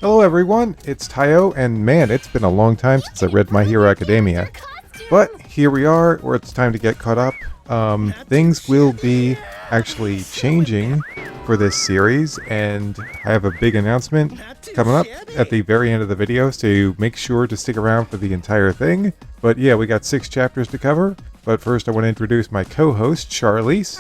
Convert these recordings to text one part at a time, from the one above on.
Hello everyone, it's Tayo, and man, it's been a long time since I read My Hero Academia. But here we are, where it's time to get caught up. Things will be actually changing for this series, and I have a big announcement coming up at the very end of the video, so make sure to stick around for the entire thing. But yeah, we got 6 chapters to cover. But first I want to introduce my co-host, Charlize.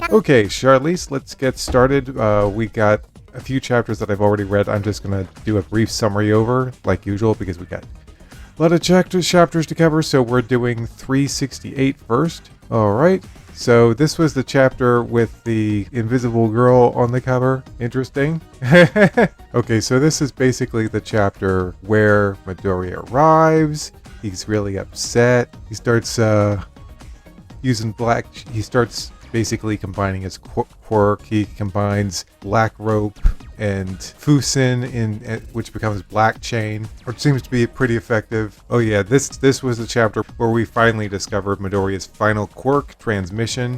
Okay, Charlize, let's get started. We got a few chapters that I've already read. I'm just going to do a brief summary over, like usual, because we got a lot of chapters to cover, so we're doing 368 first. Alright. So this was the chapter with the invisible girl on the cover. Interesting. Okay, so this is basically the chapter where Midoriya arrives. He's really upset. He starts using black. He starts basically combining his quirk. He combines black rope and Fusin which becomes black chain, which seems to be pretty effective. Oh yeah, this was the chapter where we finally discovered Midoriya's final quirk, transmission,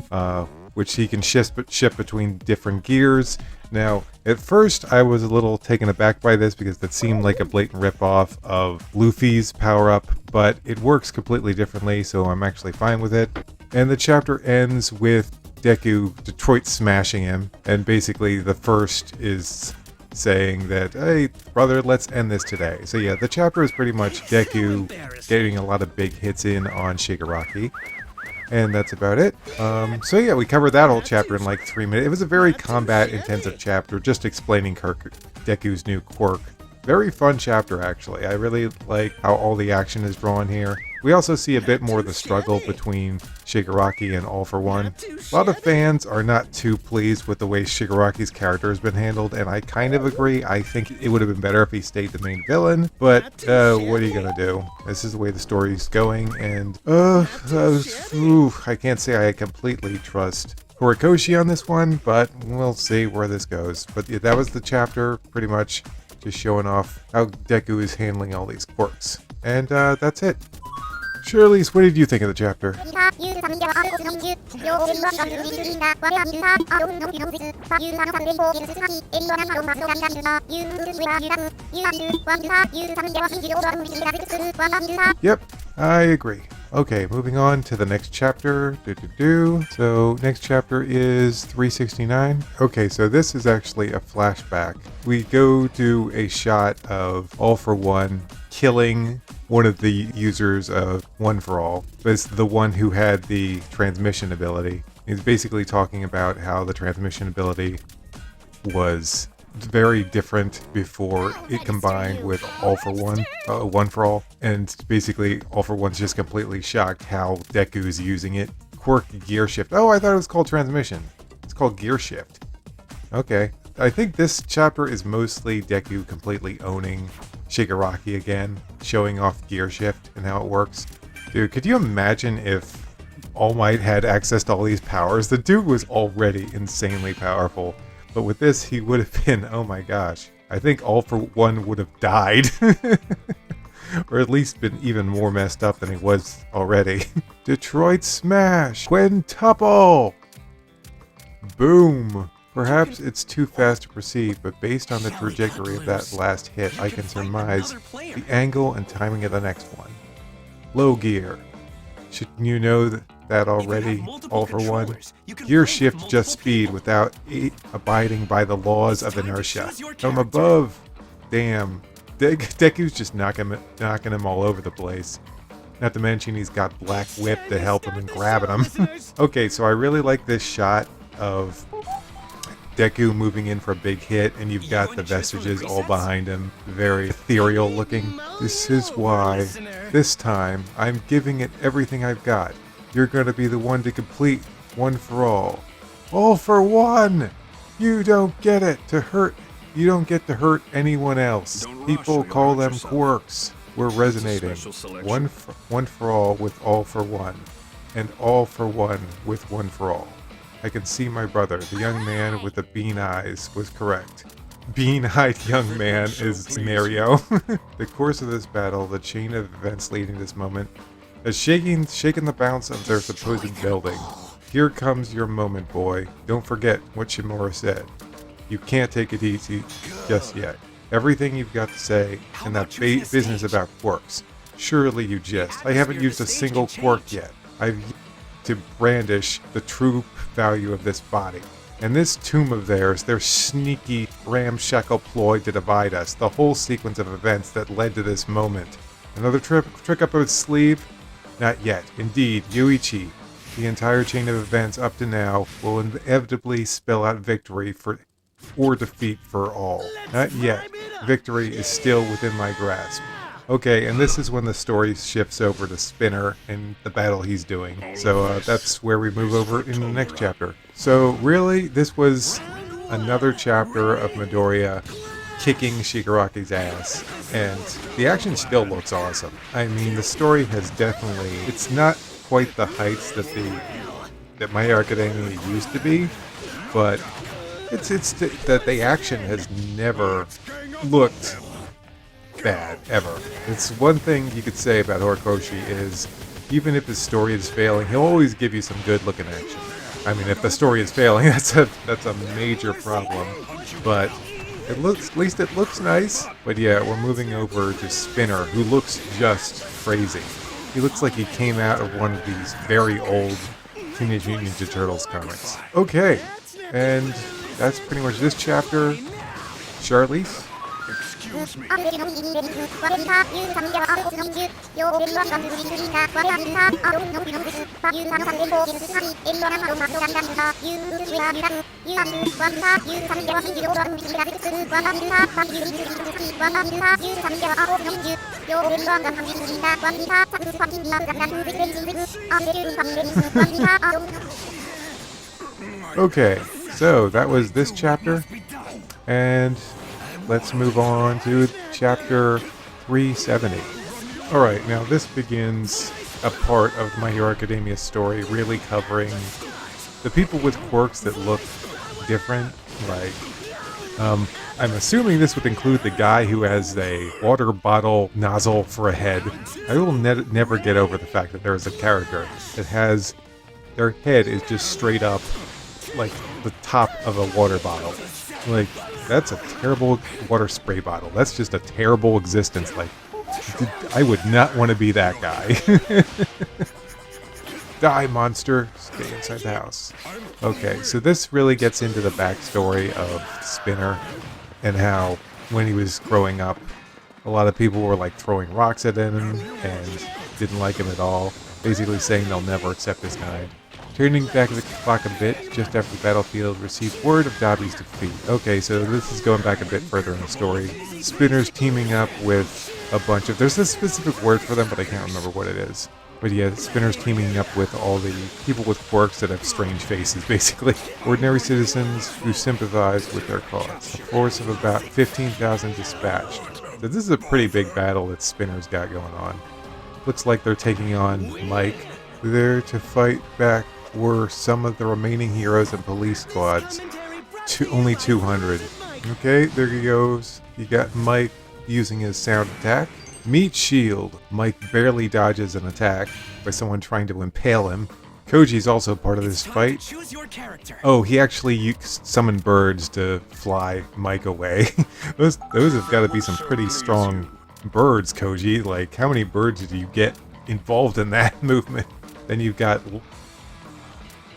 which he can shift between different gears. Now, at first I was a little taken aback by this because it seemed like a blatant ripoff of Luffy's power-up, but it works completely differently, so I'm actually fine with it. And the chapter ends with Detroit smashing him, and basically the first is saying that, hey brother, let's end this today. So yeah, the chapter is pretty much Deku getting a lot of big hits in on Shigaraki, and that's about it. So yeah, we covered that whole chapter in like 3 minutes. It was a very combat intensive chapter, just explaining Deku's new quirk. Very fun chapter, actually. I really like how all the action is drawn here. We also see a bit more of the struggle between Shigaraki and All For One. A lot of fans are not too pleased with the way Shigaraki's character has been handled, and I kind of agree. I think it would have been better if he stayed the main villain, but what are you gonna do? This is the way the story's going, and I can't say I completely trust Horikoshi on this one, but we'll see where this goes. But yeah, that was the chapter, pretty much just showing off how Deku is handling all these quirks. And that's it. Charlize, what did you think of the chapter? Yep, I agree. Okay, moving on to the next chapter. So, next chapter is 369. Okay, so this is actually a flashback. We go to a shot of All For One killing one of the users of One For All. It's the one who had the transmission ability. He's basically talking about how the transmission ability was very different before it combined with All For One, One For All, and basically All For One's just completely shocked how Deku's using it. Quirk Gear Shift. Oh, I thought it was called Transmission. It's called Gear Shift. Okay. I think this chapter is mostly Deku completely owning Shigaraki again, showing off Gear Shift and how it works. Dude, could you imagine if All Might had access to all these powers? The dude was already insanely powerful. But with this, he would have been, oh my gosh. I think All For One would have died. Or at least been even more messed up than he was already. Detroit Smash! Quintuple! Boom! Perhaps it's too fast to perceive, but based on the trajectory of that last hit, I can surmise the angle and timing of the next one. Low gear. Shouldn't you know that already, All For One? Gear shift just speed without abiding by the laws of inertia. From above, damn, Deku's just knocking him all over the place. Not to mention he's got Black Whip to help him and grabbing him. Okay, so I really like this shot of Deku moving in for a big hit, and you've got the vestiges all behind him. Very ethereal looking. This is why, this time, I'm giving it everything I've got. You're gonna be the one to complete One For All. All For One! You don't get it to hurt. You don't get to hurt anyone else. People call them quirks. We're resonating. One for all with All For One. And All For One with One For All. I can see my brother, the young man with the bean eyes, was correct. bean-eyed young man is Mario. The course of this battle, the chain of events leading to this moment, has shaken the balance of their supposed building. Here comes your moment, boy. Don't forget what Shimura said. You can't take it easy just yet. Everything you've got to say in that business about quirks. Surely you jest. I haven't used a single quirk yet. I've yet to brandish the true value of this body. And this tomb of theirs, their sneaky, ramshackle ploy to divide us, the whole sequence of events that led to this moment. Another trick up its sleeve? Not yet. Indeed, Yuichi, the entire chain of events up to now, will inevitably spell out victory or defeat for all. Not yet. Victory is still within my grasp. Okay, and this is when the story shifts over to Spinner and the battle he's doing. So that's where we move over in the next chapter. So really, this was another chapter of Midoriya kicking Shigaraki's ass. And the action still looks awesome. I mean, the story has definitely... It's not quite the heights that My Hero Academia used to be, but it's that the action has never looked bad, ever. It's one thing you could say about Horikoshi is, even if his story is failing, he'll always give you some good-looking action. I mean, if the story is failing, that's a major problem. But at least it looks nice. But yeah, we're moving over to Spinner, who looks just crazy. He looks like he came out of one of these very old Teenage Mutant Ninja Turtles comics. Okay, and that's pretty much this chapter. Charlize? Excuse me. Okay, so that was this chapter, and let's move on to chapter 370. Alright, now this begins a part of My Hero Academia's story really covering the people with quirks that look different. Like, I'm assuming this would include the guy who has a water bottle nozzle for a head. I will never get over the fact that there is a character that has their head is just straight up like the top of a water bottle. Like, that's a terrible water spray bottle. That's just a terrible existence. Like, I would not want to be that guy. Die, monster. Stay inside the house. Okay, so this really gets into the backstory of Spinner and how, when he was growing up, a lot of people were like throwing rocks at him and didn't like him at all, basically saying they'll never accept his kind. Turning back the clock a bit, just after the battlefield received word of Dabi's defeat. Okay, so this is going back a bit further in the story. Spinner's teaming up with a bunch of... There's a specific word for them, but I can't remember what it is. But yeah, Spinner's teaming up with all the people with quirks that have strange faces, basically. Ordinary citizens who sympathize with their cause. A force of about 15,000 dispatched. So this is a pretty big battle that Spinner's got going on. Looks like they're taking on Mike. There to fight back were some of the remaining heroes and police squads. Only 200. Okay, there he goes. You got Mike using his sound attack. Meat shield. Mike barely dodges an attack by someone trying to impale him. Koji's also part of this fight. Oh, he actually summoned birds to fly Mike away. those have got to be some pretty strong birds, Koji. Like, how many birds did you get involved in that movement? Then you've got...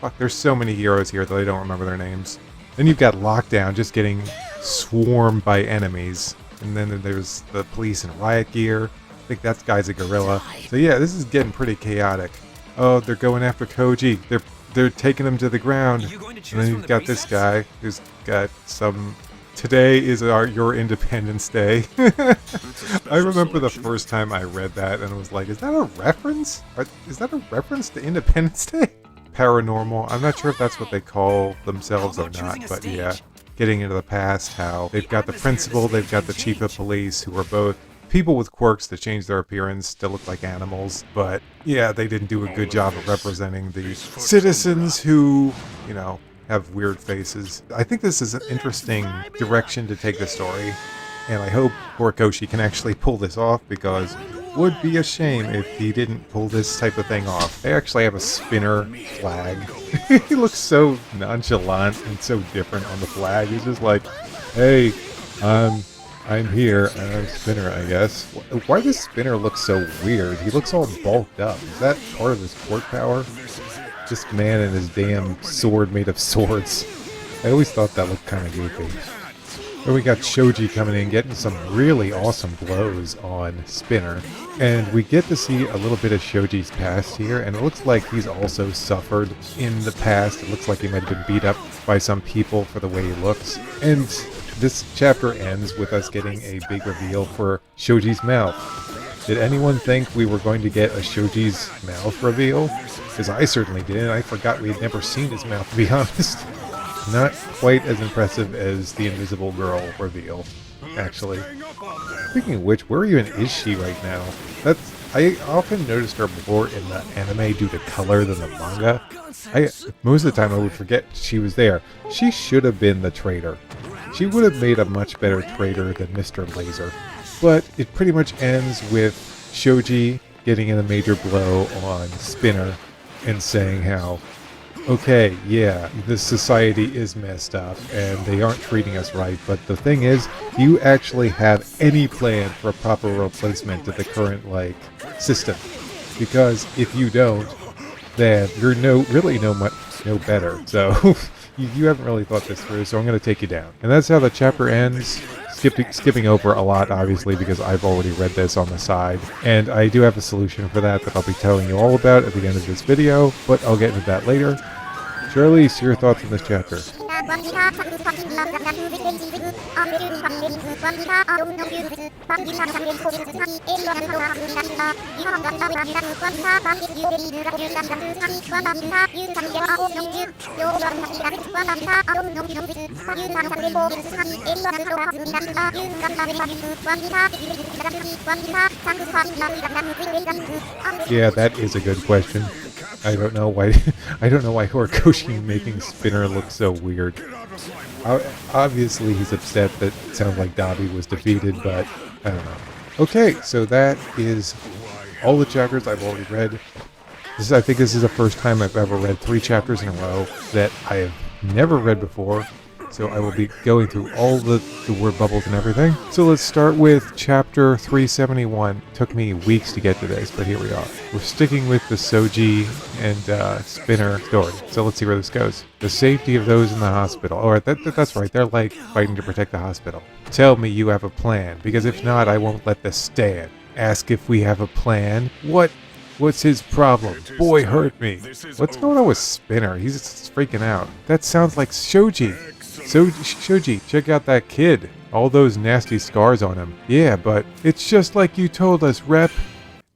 Fuck, there's so many heroes here that I don't remember their names. Then you've got Lockdown just getting swarmed by enemies. And then there's the police in riot gear. I think that guy's a gorilla. So yeah, this is getting pretty chaotic. Oh, they're going after Koji. They're taking him to the ground. And then you've got this guy who's got some... Today is your Independence Day. I remember the first time I read that and I was like, is that a reference? Is that a reference to Independence Day? Paranormal. I'm not sure if that's what they call themselves or not, but yeah. Getting into the past, how they've got the principal, they've got the chief of police, who are both people with quirks that change their appearance to look like animals. But yeah, they didn't do a good job of representing the citizens who, you know, have weird faces. I think this is an interesting direction to take the story, and I hope Horikoshi can actually pull this off, because it would be a shame if he didn't pull this type of thing off. I actually have a spinner flag. He looks so nonchalant and so different on the flag. He's just like, hey, I'm here, and I'm Spinner, I guess. Why does Spinner look so weird? He looks all bulked up. Is that part of his quirk power? This man and his damn sword made of swords. I always thought that looked kind of goofy. Then we got Shoji coming in, getting some really awesome blows on Spinner. And we get to see a little bit of Shoji's past here, and it looks like he's also suffered in the past. It looks like he might have been beat up by some people for the way he looks. And this chapter ends with us getting a big reveal for Shoji's mouth. Did anyone think we were going to get a Shoji's mouth reveal? Because I certainly did, and I forgot we had never seen his mouth, to be honest. Not quite as impressive as the Invisible Girl reveal, actually. Speaking of which, where even is she right now? I often noticed her more in the anime due to color than the manga. Most of the time I would forget she was there. She should have been the traitor. She would have made a much better traitor than Mr. Laser. But it pretty much ends with Shoji getting in a major blow on Spinner and saying how, okay, yeah, this society is messed up and they aren't treating us right, but the thing is, do you actually have any plan for a proper replacement to the current, system? Because if you don't, then you're really no better. So you haven't really thought this through, so I'm going to take you down. And that's how the chapter ends. Skipping over a lot, obviously, because I've already read this on the side. And I do have a solution for that I'll be telling you all about at the end of this video, but I'll get into that later. Charlize, your thoughts on this chapter? Yeah, that is a good question. I don't know why Horikoshi making Spinner look so weird. Obviously he's upset that it sounds like Dabi was defeated, but I don't know. Okay, so that is all the chapters I've already read. I think this is the first time I've ever read 3 chapters in a row that I have never read before. So I will be going through all the word bubbles and everything. So let's start with chapter 371. Took me weeks to get to this, but here we are. We're sticking with the Soji and Spinner story. So let's see where this goes. The safety of those in the hospital. Alright, that's right. They're fighting to protect the hospital. Tell me you have a plan, because if not, I won't let this stand. Ask if we have a plan. What's his problem? Boy hurt me. What's going on with Spinner? He's freaking out. That sounds like Shoji. Shoji, check out that kid. All those nasty scars on him. Yeah, but it's just like you told us, Rep.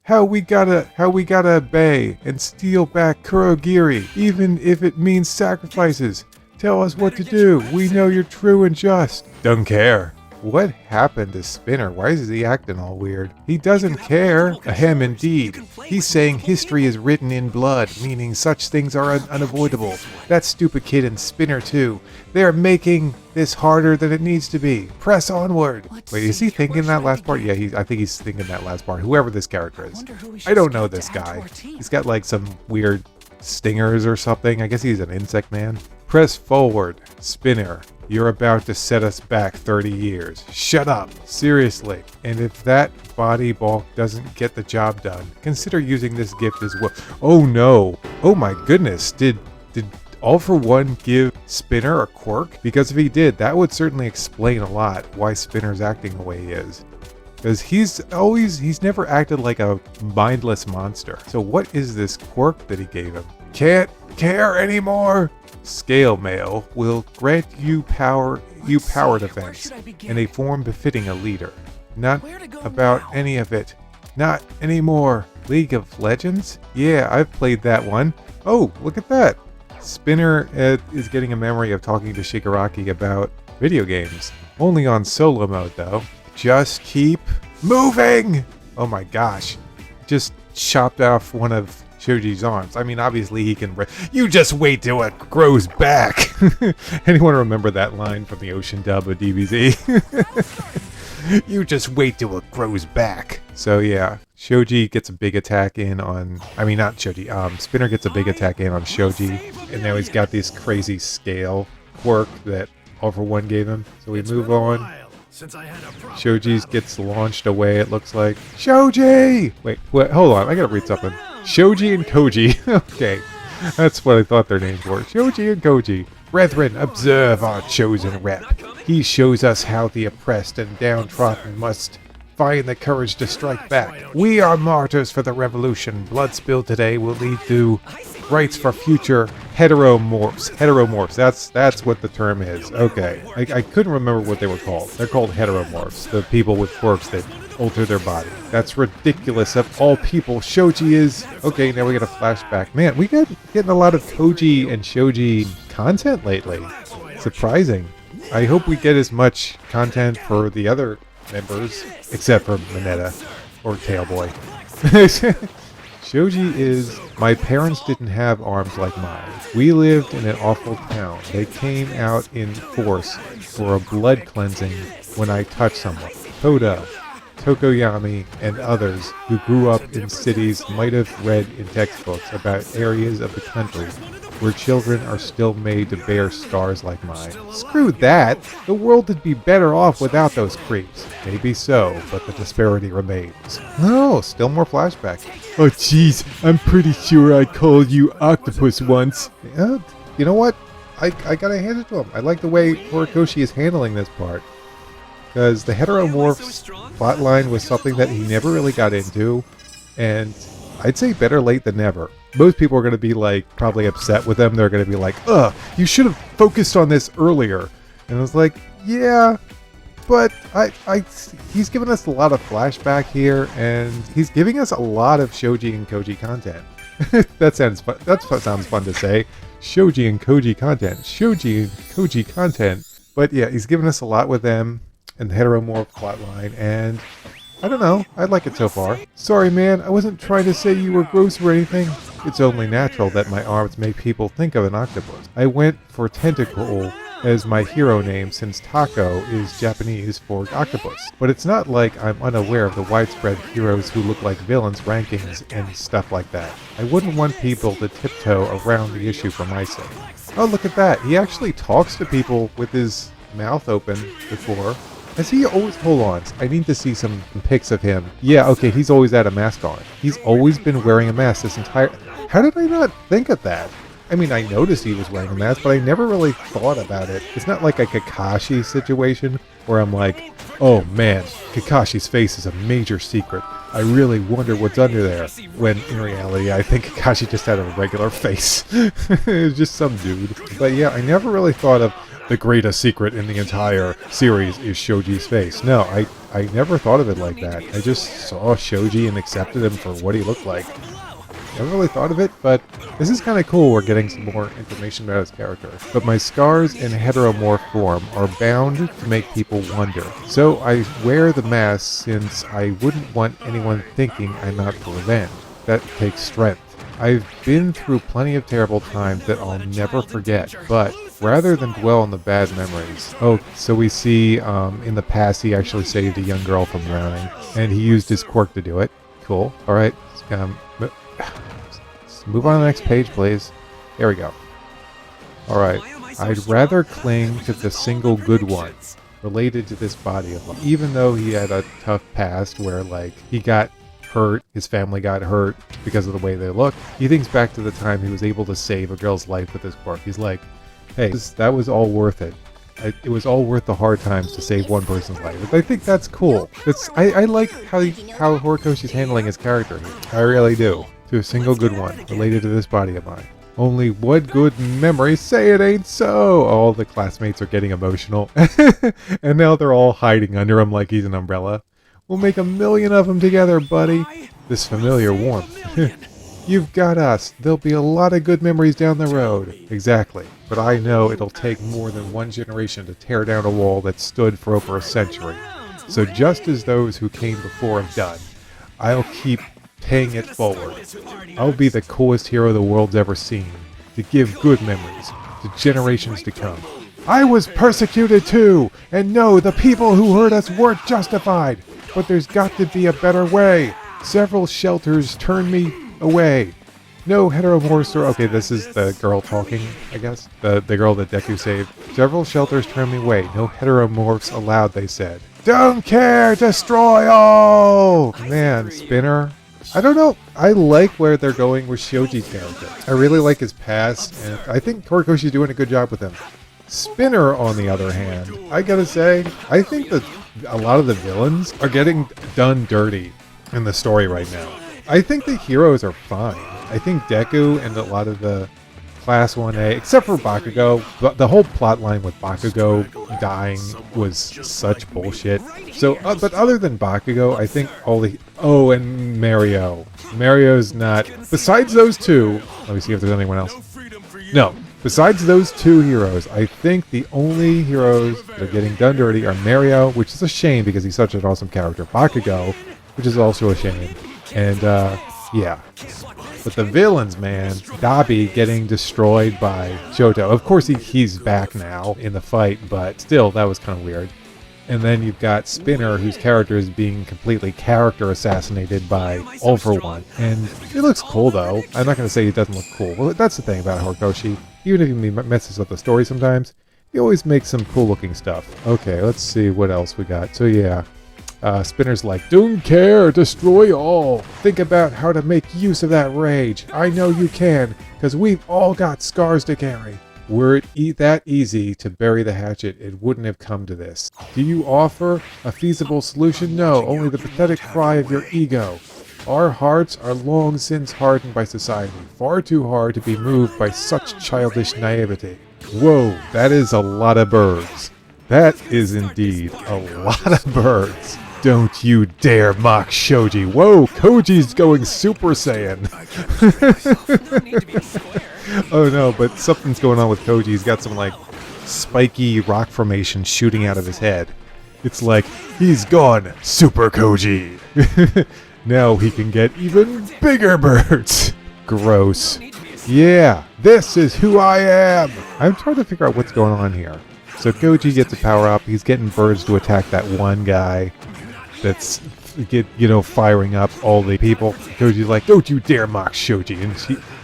How we gotta obey and steal back Kurogiri, even if it means sacrifices. Tell us what to do. We know you're true and just. Don't care. What happened to Spinner? Why is he acting all weird? He doesn't care. Ahem, indeed. He's saying history is written in blood, meaning such things are unavoidable. That stupid kid and Spinner too. They're making this harder than it needs to be. Press onward. Wait, is he thinking that last part? Yeah, I think he's thinking that last part. Whoever this character is. I don't know this guy. He's got some weird stingers or something. I guess he's an insect man. Press forward, Spinner. You're about to set us back 30 years. Shut up. Seriously. And if that body bulk doesn't get the job done, consider using this gift as well. Oh no. Oh my goodness. Did All For One give Spinner a quirk? Because if he did, that would certainly explain a lot why Spinner's acting the way he is. Because he's never acted like a mindless monster. So what is this quirk that he gave him? Can't care anymore. Scale Mail will grant you power defense in a form befitting a leader. Not about any of it. Not anymore. League of Legends? Yeah, I've played that one. Oh, look at that. Spinner is getting a memory of talking to Shigaraki about video games. Only on solo mode though. Just keep moving! Oh my gosh. Just chopped off one of Shoji's arms. I mean, obviously he can... You just wait till it grows back! Anyone remember that line from the Ocean dub of DBZ? You just wait till it grows back. So yeah, Shoji gets a big attack in on... I mean, not Shoji. Spinner gets a big attack in on Shoji. And now he's got this crazy scale quirk that All For One gave him. So we move on. Shoji gets launched away, it looks like. Shoji! Wait, hold on, I gotta read something. Shoji and Koji. Okay, that's what I thought their names were. Shoji and Koji. Brethren, observe our chosen rep. He shows us how the oppressed and downtrodden must find the courage to strike back. We are martyrs for the revolution. Blood spilled today will lead to rights for future heteromorphs. Heteromorphs, that's what the term is. Okay, I couldn't remember what they were called. They're called heteromorphs, the people with quirks that alter their body. That's ridiculous. Of all people, Shoji is... Okay, now we get a flashback. Man, we getting a lot of Koji and Shoji content lately. Surprising. I hope we get as much content for the other members, except for Mineta or Tailboy. Shoji is... My parents didn't have arms like mine. We lived in an awful town. They came out in force for a blood cleansing when I touched someone. Toda, Tokoyami, and others who grew up in cities might have read in textbooks about areas of the country where children are still made to bear scars like mine. Screw that! The world would be better off without those creeps. Maybe so, but the disparity remains. No, still more flashbacks. Oh jeez, I'm pretty sure I called you Octopus once. Yeah, you know what? I gotta hand it to him. I like the way Horikoshi is handling this part. Because the heteromorphs plotline was something that he never really got into. And I'd say better late than never. Most people are going to be like probably upset with them. They're going to be like, ugh, you should have focused on this earlier. And I was like, yeah, but he's given us a lot of flashback here, and he's giving us a lot of Shoji and Koji content. That sounds fun. That sounds fun to say. Shoji and Koji content. Shoji and Koji content. But yeah, he's given us a lot with them and the heteromorph plotline, and I don't know. I like it so far. Sorry, man. I wasn't trying to say you were gross or anything. It's only natural that my arms make people think of an octopus. I went for Tentacle as my hero name since Taco is Japanese for octopus. But it's not like I'm unaware of the widespread heroes who look like villains rankings and stuff like that. I wouldn't want people to tiptoe around the issue for my sake. Oh, look at that. He actually talks to people with his mouth open before. Has he always... Hold on. I need to see some pics of him. Yeah, okay, he's always had a mask on. He's always been wearing a mask this entire... How did I not think of that? I mean, I noticed he was wearing a mask, but I never really thought about it. It's not like a Kakashi situation where I'm like, oh man, Kakashi's face is a major secret. I really wonder what's under there. When in reality, I think Kakashi just had a regular face. It was just some dude. But yeah, I never really thought of the greatest secret in the entire series is Shoji's face. No, I never thought of it like that. I just saw Shoji and accepted him for what he looked like. Never really thought of it, but this is kind of cool. We're getting some more information about his character. But my scars in heteromorph form are bound to make people wonder. So I wear the mask since I wouldn't want anyone thinking I'm out for revenge. That takes strength. I've been through plenty of terrible times that I'll never forget, but rather than dwell on the bad memories... Oh, so we see in the past he actually saved a young girl from drowning, and he used his quirk to do it. Cool. Alright, move on to the next page, please. There we go. Alright. I'd rather cling to the single good one related to this body of life. Even though he had a tough past where, like, he got hurt, his family got hurt because of the way they look, he thinks back to the time he was able to save a girl's life with his quirk. He's like, hey, that was all worth it. It was all worth the hard times to save one person's life. I think that's cool. I like how Horikoshi's handling his character here. I really do. To a single good one related to this body of mine. Only one good memory, say it ain't so! All the classmates are getting emotional. And now they're all hiding under him like he's an umbrella. We'll make 1,000,000 of them together, buddy. This familiar warmth. You've got us. There'll be a lot of good memories down the road. Exactly. But I know it'll take more than one generation to tear down a wall that stood for over a century. So just as those who came before have done, I'll keep paying it forward. I'll be the coolest hero the world's ever seen, to give good memories to generations to come. I was persecuted too, and no, the people who hurt us weren't justified, but there's got to be a better way. Several shelters turned me away. No heteromorphs or... Okay, this is the girl talking, I guess. The girl that Deku saved. Several shelters turned me away. No heteromorphs allowed, they said. Don't care! Destroy all! Man, Spinner. I don't know. I like where they're going with Shoji's character. I really like his past, and I think Horikoshi's doing a good job with him. Spinner, on the other hand, I gotta say, I think that a lot of the villains are getting done dirty in the story right now. I think the heroes are fine. I think Deku and a lot of the Class 1A, except for Bakugo, the whole plot line with Bakugo dying was such bullshit. So, but other than Bakugo, I think all the... Oh, and Mario. Mario's not... Besides those two... Let me see if there's anyone else. No. Besides those two heroes, I think the only heroes that are getting done dirty are Mario, which is a shame because he's such an awesome character. Bakugo, which is also a shame. And, yeah. But the villains, man, Dabi getting destroyed by Shoto. Of course, he's back now in the fight, but still, that was kind of weird. And then you've got Spinner, whose character is being completely character assassinated by All For One. And it looks cool, though. I'm not going to say it doesn't look cool. Well, that's the thing about Horikoshi. Even if he messes up the story sometimes, he always makes some cool-looking stuff. Okay, let's see what else we got. So, yeah. Spinner's like, don't care, destroy all. Think about how to make use of that rage. I know you can, because we've all got scars to carry. Were it that easy to bury the hatchet, it wouldn't have come to this. Do you offer a feasible solution? No, only the pathetic cry of your ego. Our hearts are long since hardened by society, far too hard to be moved by such childish naivety. Whoa, that is a lot of birds. That is indeed a lot of birds. Don't you dare mock Shoji. Whoa, Koji's going Super Saiyan. Oh no, but something's going on with Koji. He's got some like spiky rock formation shooting out of his head. It's like, he's gone Super Koji. Now he can get even bigger birds. Gross. Yeah, this is who I am. I'm trying to figure out what's going on here. So Koji gets a power up. He's getting birds to attack that one guy that's, firing up all the people. Koji's like, don't you dare mock Shoji. And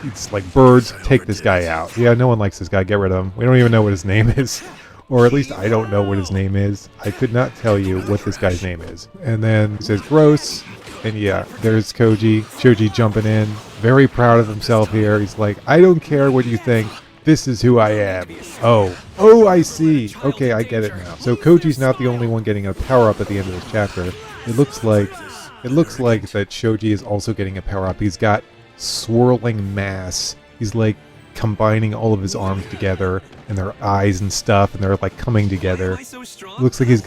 it's like, birds, take this guy out. Yeah, no one likes this guy. Get rid of him. We don't even know what his name is. Or at least I don't know what his name is. I could not tell you what this guy's name is. And then he says, gross. And yeah, there's Koji. Shoji jumping in. Very proud of himself here. He's like, I don't care what you think. This is who I am. Oh, I see. Okay, I get it now. So Koji's not the only one getting a power-up at the end of this chapter. It looks like that Shoji is also getting a power-up. He's got swirling mass. He's like combining all of his arms together and their eyes and stuff, and they're like coming together. Looks like he's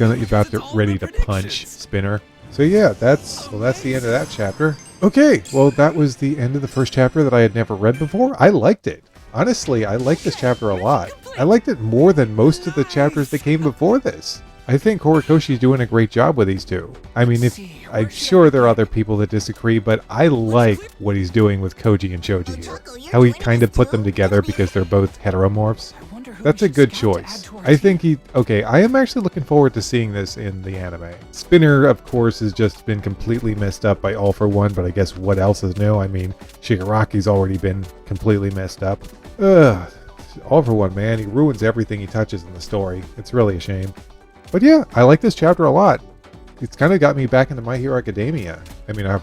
ready to punch Spinner. So yeah, that's the end of that chapter. Okay, well that was the end of the first chapter that I had never read before. I liked it. Honestly, I liked this chapter a lot. I liked it more than most of the chapters that came before this. I think Horikoshi's doing a great job with these two. I mean, I'm sure there are other people that disagree, but I like what he's doing with Koji and Shoji here. How he kind of put them together because they're both heteromorphs. That's a good choice. I think I am actually looking forward to seeing this in the anime. Spinner, of course, has just been completely messed up by All For One, but I guess what else is new? I mean, Shigaraki's already been completely messed up. Ugh. All For One, man, he ruins everything he touches in the story. It's really a shame. But yeah, I like this chapter a lot. It's kind of got me back into My Hero Academia. I mean, I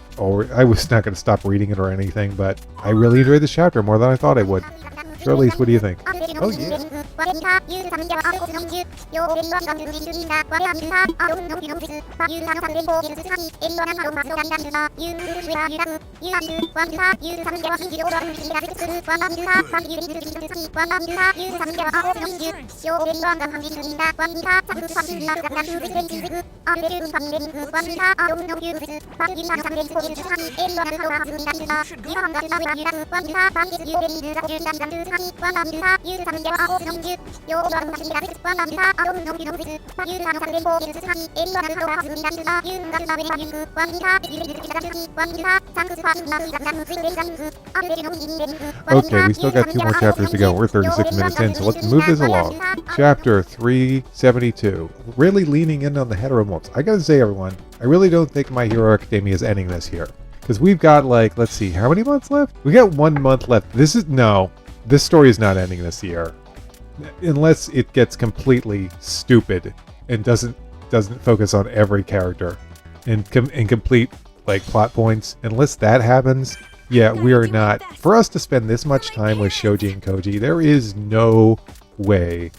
was not going to stop reading it or anything, but I really enjoyed this chapter more than I thought I would. So at least, what do you think? Oh yeah. Okay, we still got 2 more chapters to go. We're 36 minutes in, so let's move this along. Chapter 372. Really leaning in on the heteromorphs. I gotta say, everyone, I really don't think My Hero Academia is ending this here. Because we've got, like, let's see, how many months left? We got 1 month left. This story is not ending this year. Unless it gets completely stupid and doesn't focus on every character and complete, like, plot points. Unless that happens, yeah, we are not. For us to spend this much time with Shoji and Koji, there is no way.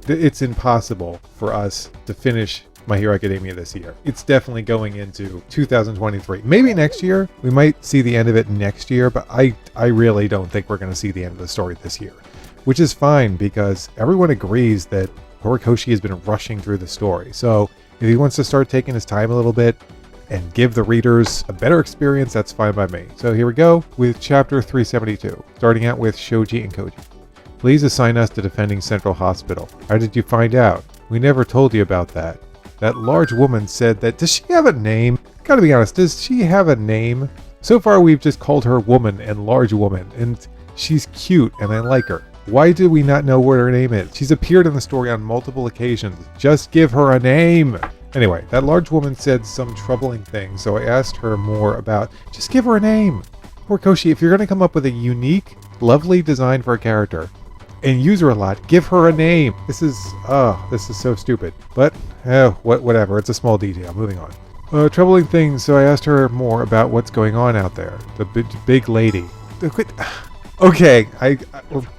It's impossible for us to finish My Hero Academia this year. It's definitely going into 2023. Maybe next year. We might see the end of it next year, but I really don't think we're going to see the end of the story this year. Which is fine, because everyone agrees that Horikoshi has been rushing through the story. So if he wants to start taking his time a little bit and give the readers a better experience, that's fine by me. So here we go with chapter 372, starting out with Shoji and Koji. Please assign us to defending Central Hospital. How did you find out? We never told you about that. That large woman said that... Does she have a name? Gotta be honest, does she have a name? So far we've just called her woman and large woman, and she's cute and I like her. Why do we not know what her name is? She's appeared in the story on multiple occasions. Just give her a name! Anyway, that large woman said some troubling things, so I asked her more about... Just give her a name! Horikoshi, if you're going to come up with a unique, lovely design for a character, and use her a lot, give her a name! This is so stupid. But, whatever, it's a small detail. Moving on. Troubling things, so I asked her more about what's going on out there. The big lady. Okay,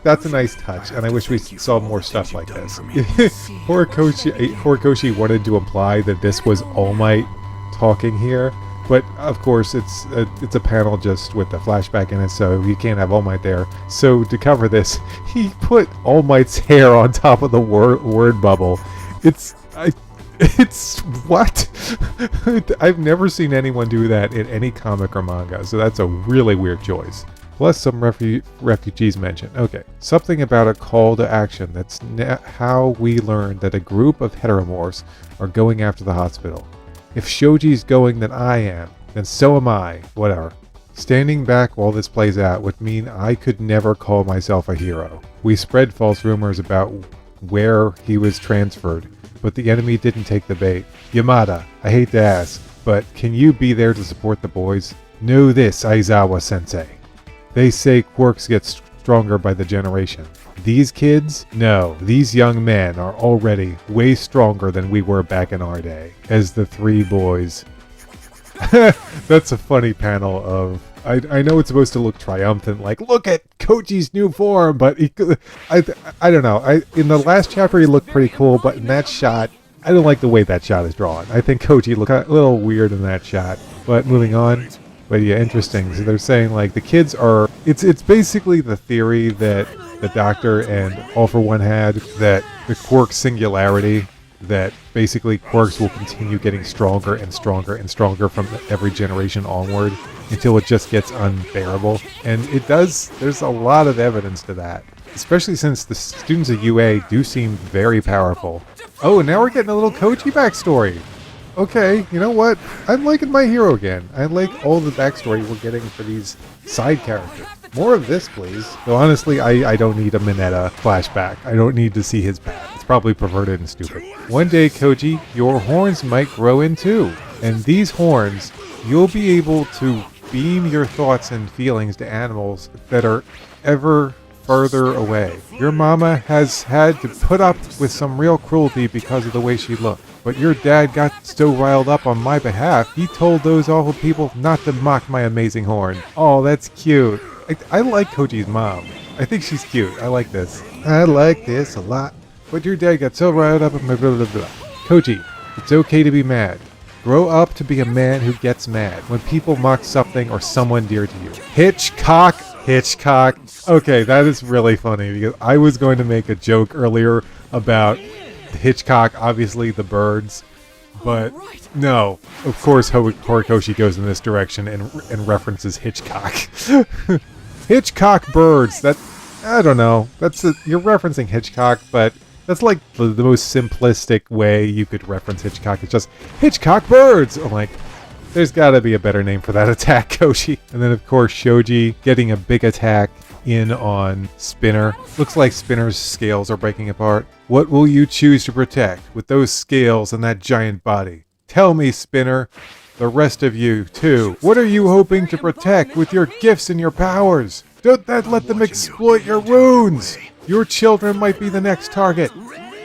that's a nice touch, and I wish we saw more stuff like this. Horikoshi wanted to imply that this was All Might talking here, but of course it's a panel just with the flashback in it, so you can't have All Might there. So to cover this, he put All Might's hair on top of the word bubble. It's what? I've never seen anyone do that in any comic or manga, so that's a really weird choice. Plus some refugees mentioned. Okay, something about a call to action. That's how we learned that a group of heteromorphs are going after the hospital. If Shoji's going, then I am. Then so am I. Whatever. Standing back while this plays out would mean I could never call myself a hero. We spread false rumors about where he was transferred, but the enemy didn't take the bait. Yamada, I hate to ask, but can you be there to support the boys? Know this, Aizawa-sensei. They say quirks get stronger by the generation. These kids? No, these young men are already way stronger than we were back in our day. As the 3 boys. That's a funny panel of... I know it's supposed to look triumphant, like, look at Koji's new form, but I don't know. In the last chapter he looked pretty cool, but in that shot, I don't like the way that shot is drawn. I think Koji looked a little weird in that shot. But moving on... But yeah, interesting. So they're saying, like, the kids are... It's basically the theory that the Doctor and All For One had, that the quirk singularity, that basically quirks will continue getting stronger and stronger and stronger from every generation onward until it just gets unbearable. And it does... There's a lot of evidence to that. Especially since the students of UA do seem very powerful. Oh, and now we're getting a little Koji backstory. Okay, you know what? I'm liking My Hero again. I like all the backstory we're getting for these side characters. More of this, please. Though honestly, I don't need a Mineta flashback. I don't need to see his back. It's probably perverted and stupid. One day, Koji, your horns might grow in too. And these horns, you'll be able to beam your thoughts and feelings to animals that are ever further away. Your mama has had to put up with some real cruelty because of the way she looked. But your dad got so riled up on my behalf, he told those awful people not to mock my amazing horn. Oh, that's cute. I like Koji's mom. I think she's cute. I like this. I like this a lot. But your dad got so riled up on my blah blah blah. Koji, it's okay to be mad. Grow up to be a man who gets mad when people mock something or someone dear to you. Hitchcock. Okay, that is really funny because I was going to make a joke earlier about Hitchcock, obviously the birds, but no, of course Horikoshi goes in this direction and references Hitchcock. Hitchcock birds, I don't know. You're referencing Hitchcock, but that's like the most simplistic way you could reference Hitchcock. It's just Hitchcock birds. I'm like, there's got to be a better name for that attack, Koji. And then of course Shoji getting a big attack in on Spinner. Looks like Spinner's scales are breaking apart. What will you choose to protect with those scales and that giant body? Tell me, Spinner. The rest of you, too. What are you hoping to protect with your gifts and your powers? Don't let them exploit your wounds. Your children might be the next target.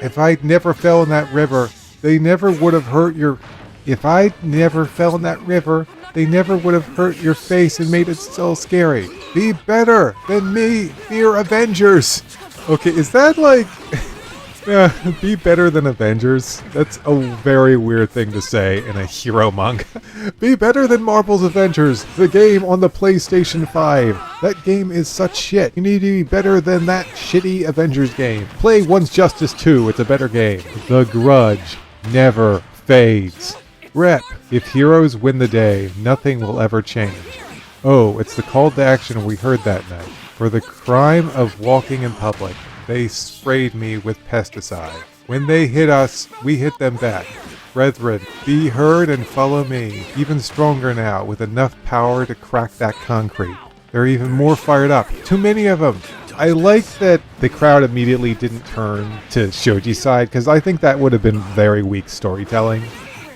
If I never fell in that river, they never would have hurt your... If I never fell in that river, they never would have hurt your face and made it so scary. Be better than me, dear Avengers. Okay, is that like... be better than Avengers? That's a very weird thing to say in a hero manga. Be better than Marvel's Avengers, the game on the PlayStation 5. That game is such shit. You need to be better than that shitty Avengers game. Play One's Justice 2, it's a better game. The Grudge never fades. Rep, if heroes win the day, nothing will ever change. Oh, it's the call to action we heard that night. For the crime of walking in public, they sprayed me with pesticide. When they hit us, we hit them back. Brethren, be heard and follow me. Even stronger now, with enough power to crack that concrete. They're even more fired up. Too many of them. I like that the crowd immediately didn't turn to Shoji's side, because I think that would have been very weak storytelling.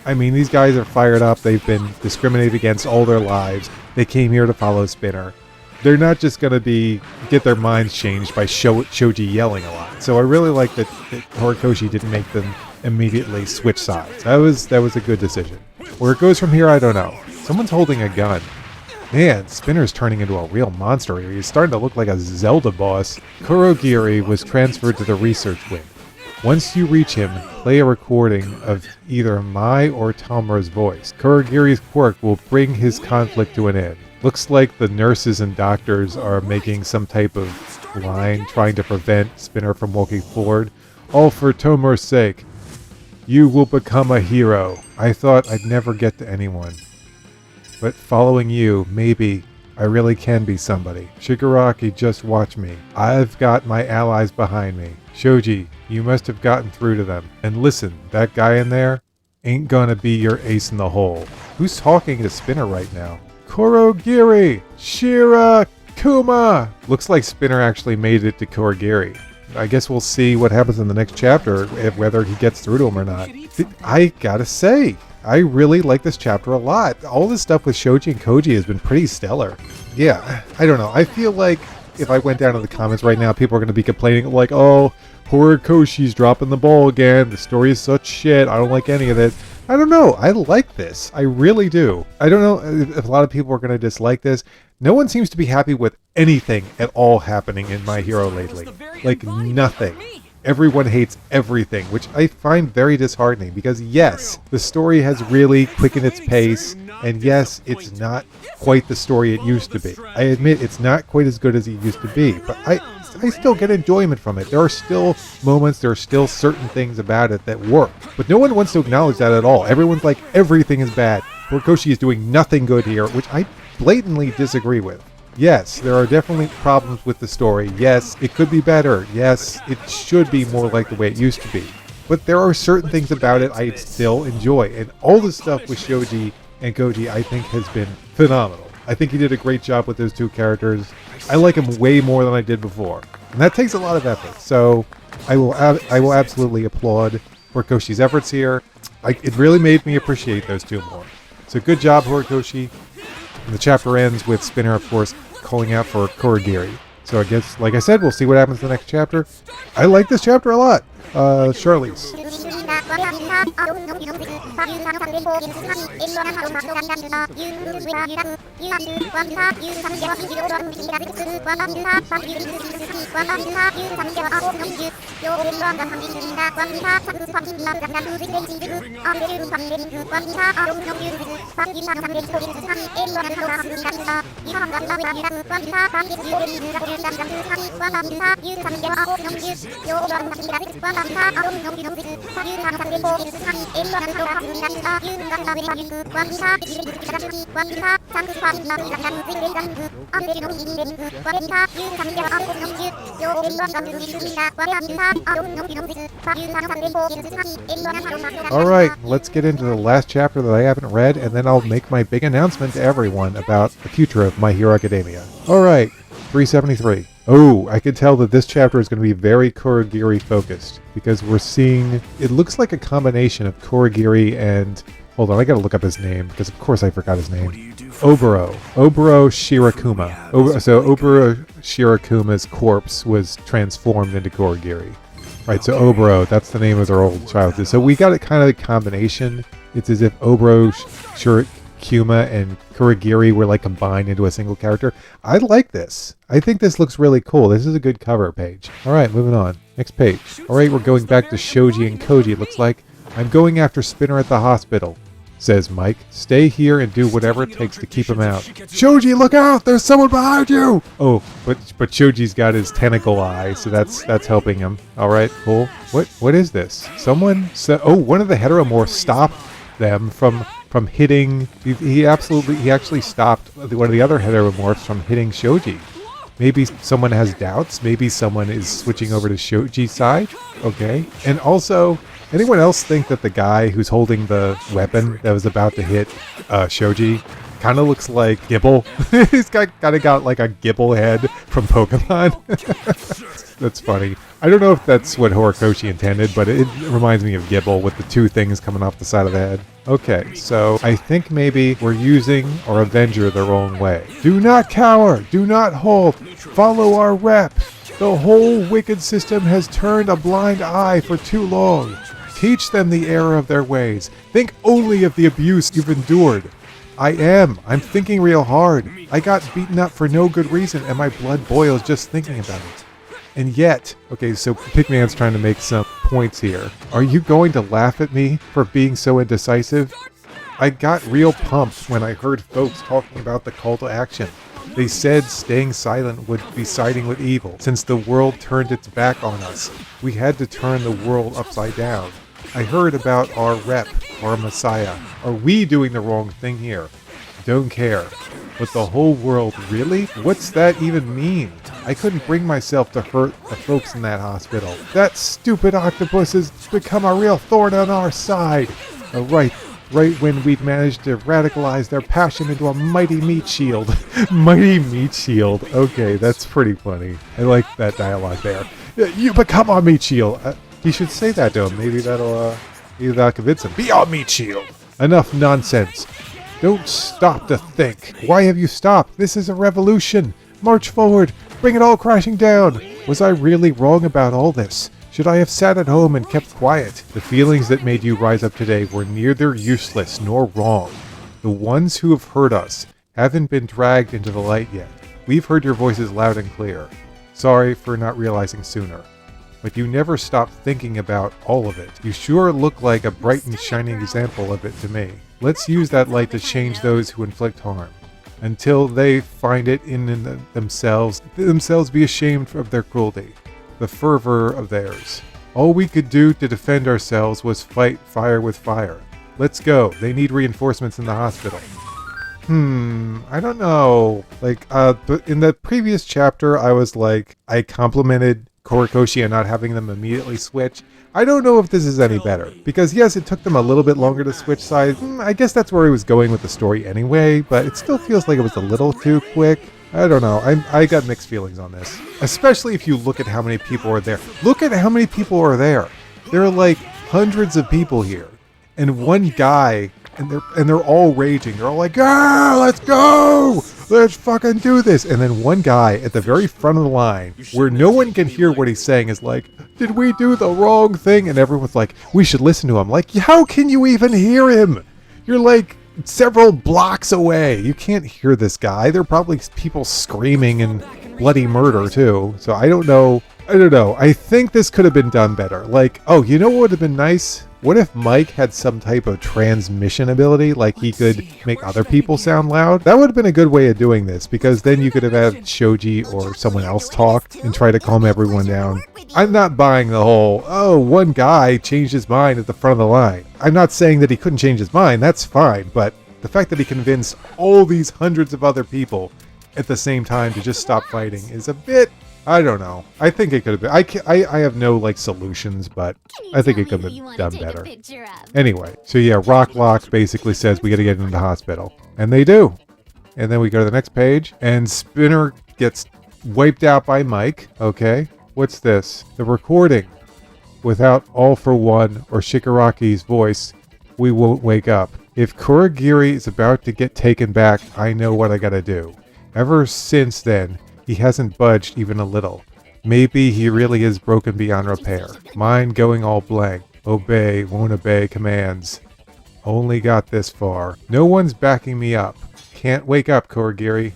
I mean, these guys are fired up. They've been discriminated against all their lives. They came here to follow Spinner. They're not just going to get their minds changed by Shoji yelling a lot. So I really like that Horikoshi didn't make them immediately switch sides. That was a good decision. Where it goes from here, I don't know. Someone's holding a gun. Man, Spinner's turning into a real monster here. He's starting to look like a Zelda boss. Kurogiri was transferred to the research wing. Once you reach him, play a recording of either Mai or Tamura's voice. Kurogiri's quirk will bring his conflict to an end. Looks like the nurses and doctors are making some type of line trying to prevent Spinner from walking forward. All for Tomura's sake. You will become a hero. I thought I'd never get to anyone. But following you, maybe, I really can be somebody. Shigaraki, just watch me. I've got my allies behind me. Shoji, you must have gotten through to them. And listen, that guy in there ain't gonna be your ace in the hole. Who's talking to Spinner right now? Kurogiri! Shirakuma! Looks like Spinner actually made it to Kurogiri. I guess we'll see what happens in the next chapter, whether he gets through to him or not. I gotta say, I really like this chapter a lot. All this stuff with Shoji and Koji has been pretty stellar. Yeah, I don't know. I feel like if I went down to the comments right now, people are going to be complaining like, oh, Horikoshi's dropping the ball again. The story is such shit. I don't like any of it. I don't know. I like this. I really do. I don't know if a lot of people are going to dislike this. No one seems to be happy with anything at all happening in My Hero lately. Like nothing. Everyone hates everything, which I find very disheartening because yes, the story has really quickened its pace, and yes, it's not quite the story it used to be. I admit it's not quite as good as it used to be, but I still get enjoyment from it. There are still moments, there are still certain things about it that work, but no one wants to acknowledge that at all. Everyone's like, everything is bad. Horikoshi is doing nothing good here, which I blatantly disagree with. Yes, there are definitely problems with the story. Yes, it could be better. Yes, it should be more like the way it used to be. But there are certain things about it I still enjoy. And all the stuff with Shoji and Koji I think has been phenomenal. I think he did a great job with those two characters. I like him way more than I did before. And that takes a lot of effort. So I will absolutely applaud Horikoshi's efforts here. It really made me appreciate those two more. So good job, Horikoshi. And the chapter ends with Spinner, of course, calling out for Kurogiri. So I guess, like I said, we'll see what happens in the next chapter. I like this chapter a lot. Charlize. Alright, let's get into the last chapter that I haven't read, and then I'll make my big announcement to everyone about the future of My Hero Academia. Alright, 373. Oh, I can tell that this chapter is going to be very Kurogiri focused, because we're seeing, it looks like a combination of Kurogiri and, hold on, I gotta look up his name, because of course I forgot his name. Oboro Shirakuma. So Oboro Shirakuma's corpse was transformed into Kurogiri. Right, so Oboro, that's the name of their old childhood. So we got a kind of a combination. It's as if Oboro Shirakuma and Kurogiri were like combined into a single character. I like this. I think this looks really cool. This is a good cover page. Alright, moving on. Next page. Alright, we're going back to Shoji and Koji, it looks like. I'm going after Spinner at the hospital, says Mike. Stay here and do whatever it takes to keep him out. Shoji, look out! There's someone behind you! Oh, but Shoji's got his tentacle eye, so that's helping him. Alright, cool. What is this? Someone said, oh, one of the heteromorphs stopped them from hitting, he actually stopped one of the other heteromorphs from hitting Shoji. Maybe someone has doubts, maybe someone is switching over to Shoji's side. Okay. And also, anyone else think that the guy who's holding the weapon that was about to hit Shoji kind of looks like Gibble? He's kind of got like a Gibble head from Pokemon. That's funny. I don't know if that's what Horikoshi intended, but it reminds me of Gibble with the two things coming off the side of the head. Okay, so I think maybe we're using our Avenger the wrong way. Do not cower! Do not halt! Follow our rep! The whole wicked system has turned a blind eye for too long. Teach them the error of their ways. Think only of the abuse you've endured. I'm thinking real hard. I got beaten up for no good reason, and my blood boils just thinking about it. And yet, okay, so Pigman's trying to make some points here. Are you going to laugh at me for being so indecisive? I got real pumped when I heard folks talking about the call to action. They said staying silent would be siding with evil. Since the world turned its back on us, we had to turn the world upside down. I heard about our rep, our messiah. Are we doing the wrong thing here? Don't care. But the whole world, really? What's that even mean? I couldn't bring myself to hurt the folks in that hospital. That stupid octopus has become a real thorn on our side. Right when we'd managed to radicalize their passion into a mighty meat shield. Mighty meat shield. Okay, that's pretty funny. I like that dialogue there. You become our meat shield. He should say that to him. Maybe that'll convince him. Be our meat shield. Enough nonsense. Don't stop to think. Why have you stopped? This is a revolution. March forward. Bring it all crashing down. Was I really wrong about all this? Should I have sat at home and kept quiet? The feelings that made you rise up today were neither useless nor wrong. The ones who have heard us haven't been dragged into the light yet. We've heard your voices loud and clear. Sorry for not realizing sooner. But you never stopped thinking about all of it. You sure look like a bright and shining example of it to me. Let's use that light to change those who inflict harm. Until they find it in themselves be ashamed of their cruelty, the fervor of theirs. All we could do to defend ourselves was fight fire with fire. Let's go. They need reinforcements in the hospital. I don't know. Like, in the previous chapter, I complimented Horikoshi on not having them immediately switch. I don't know if this is any better, because yes, it took them a little bit longer to switch sides. I guess that's where he was going with the story anyway, but it still feels like it was a little too quick. I don't know. I got mixed feelings on this, especially if you look at how many people are there. Look at how many people are there. There are like hundreds of people here, and one guy, and they're all raging. They're all like, "Ah, let's go! Let's fucking do this!" And then one guy at the very front of the line, where no one can hear what he's saying, is like, "Did we do the wrong thing?" And everyone's like, "We should listen to him." Like, how can you even hear him? You're like several blocks away. You can't hear this guy. There are probably people screaming and bloody murder too. So I don't know. I think this could have been done better. Like, oh, you know what would have been nice? What if Mike had some type of transmission ability, like he could make other people sound loud? That would have been a good way of doing this, because then you could have had Shoji or someone else talk and try to calm everyone down. I'm not buying the whole, oh, one guy changed his mind at the front of the line. I'm not saying that he couldn't change his mind, that's fine, but the fact that he convinced all these hundreds of other people at the same time to just stop fighting is a bit, I don't know. I think it could have been, I have no like solutions, but I think it could have been done better. Anyway, so yeah, Rocklock basically says we gotta get into the hospital. And they do. And then we go to the next page, and Spinner gets wiped out by Mike. Okay, what's this? The recording. Without All for One or Shigaraki's voice, we won't wake up. If Kurogiri is about to get taken back, I know what I gotta do. Ever since then, he hasn't budged even a little. Maybe he really is broken beyond repair. Mind going all blank. Obey, won't obey commands. Only got this far. No one's backing me up. Can't wake up, Kurogiri.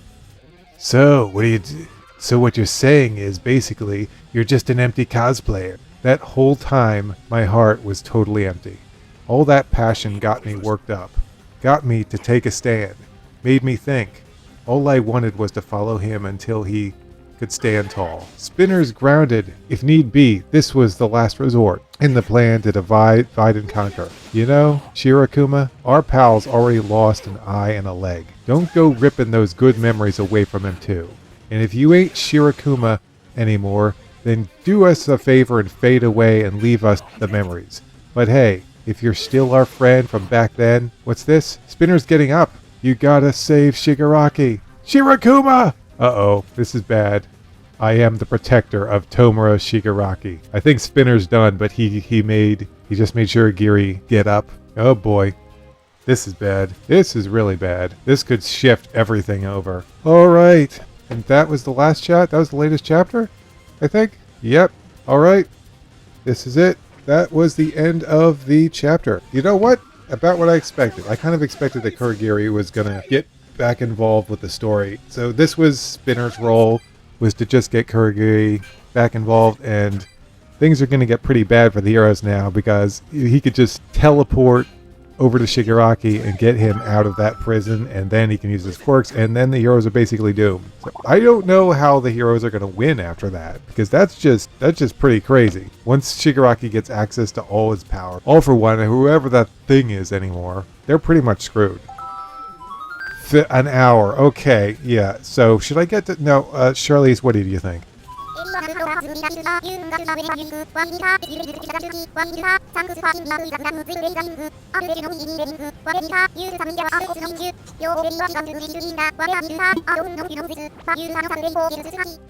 So what you're saying is basically you're just an empty cosplayer. That whole time, my heart was totally empty. All that passion got me worked up. Got me to take a stand. Made me think. All I wanted was to follow him until he could stand tall. Spinner's grounded. If need be, this was the last resort. In the plan to divide and conquer. You know, Shirakuma, our pal's already lost an eye and a leg. Don't go ripping those good memories away from him too. And if you ain't Shirakuma anymore, then do us a favor and fade away and leave us the memories. But hey, if you're still our friend from back then, what's this? Spinner's getting up. You gotta save Shigaraki. Shirakuma! Uh-oh, this is bad. I am the protector of Tomura Shigaraki. I think Spinner's done, but he just made Kurogiri get up. Oh boy. This is bad. This is really bad. This could shift everything over. Alright. And that was the last chat? That was the latest chapter? I think? Yep. Alright. This is it. That was the end of the chapter. You know what? About what I expected. I kind of expected that Kurogiri was gonna get back involved with the story. So this was Spinner's role, was to just get Kurogiri back involved, and things are going to get pretty bad for the heroes now because he could just teleport over to Shigaraki and get him out of that prison, and then he can use his quirks, and then the heroes are basically doomed. So I don't know how the heroes are going to win after that, because that's just pretty crazy. Once Shigaraki gets access to all his power, All for One, whoever that thing is anymore, they're pretty much screwed. An hour. Okay, yeah. So should I get to... No, Charlize, what do you think?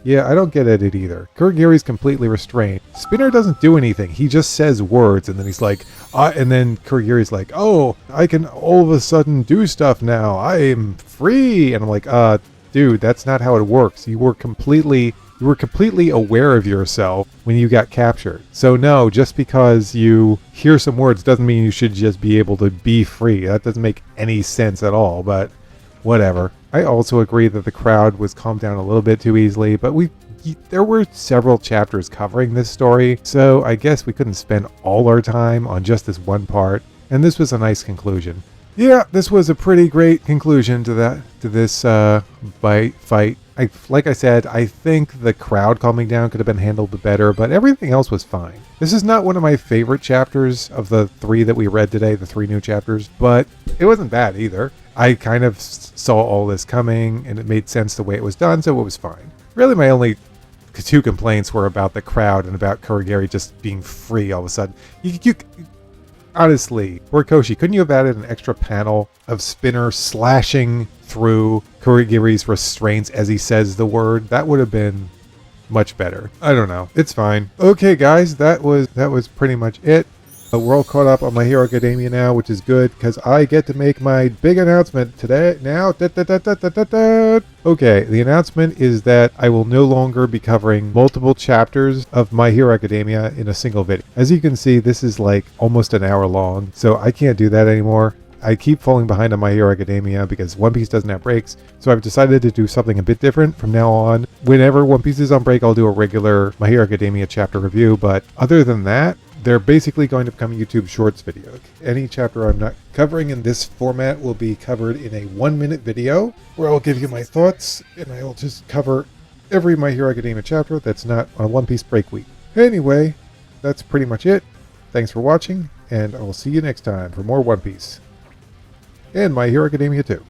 Yeah, I don't get it either. Kurogiri's completely restrained. Spinner doesn't do anything. He just says words, and then he's like, and then Kurogiri's like, oh, I can all of a sudden do stuff now. I am free. And I'm like, dude, that's not how it works. You were completely aware of yourself when you got captured. So no, just because you hear some words doesn't mean you should just be able to be free. That doesn't make any sense at all, but whatever. I also agree that the crowd was calmed down a little bit too easily, but there were several chapters covering this story, so I guess we couldn't spend all our time on just this one part, and this was a nice conclusion. Yeah, this was a pretty great conclusion to this fight. Like I said, I think the crowd calming down could have been handled better, but everything else was fine. This is not one of my favorite chapters of the 3 that we read today, the 3 new chapters, but it wasn't bad either. I kind of saw all this coming, and it made sense the way it was done, so it was fine. Really, my only 2 complaints were about the crowd and about Kurogiri just being free all of a sudden. Honestly, Horikoshi, couldn't you have added an extra panel of Spinner slashing through Kurogiri's restraints as he says the word? That would have been much better. I don't know. It's fine. Okay, guys, that was pretty much it. We're all caught up on My Hero Academia now, which is good because I get to make my big announcement today. Now, okay, the announcement is that I will no longer be covering multiple chapters of My Hero Academia in a single video. As you can see, this is like almost an hour long, so I can't do that anymore. I keep falling behind on My Hero Academia because One Piece doesn't have breaks, so I've decided to do something a bit different from now on. Whenever One Piece is on break, I'll do a regular My Hero Academia chapter review, but other than that, they're basically going to become YouTube Shorts video. Any chapter I'm not covering in this format will be covered in a 1-minute video where I'll give you my thoughts, and I'll just cover every My Hero Academia chapter that's not on a One Piece break week. Anyway, that's pretty much it. Thanks for watching, and I'll see you next time for more One Piece. and My Hero Academia 2.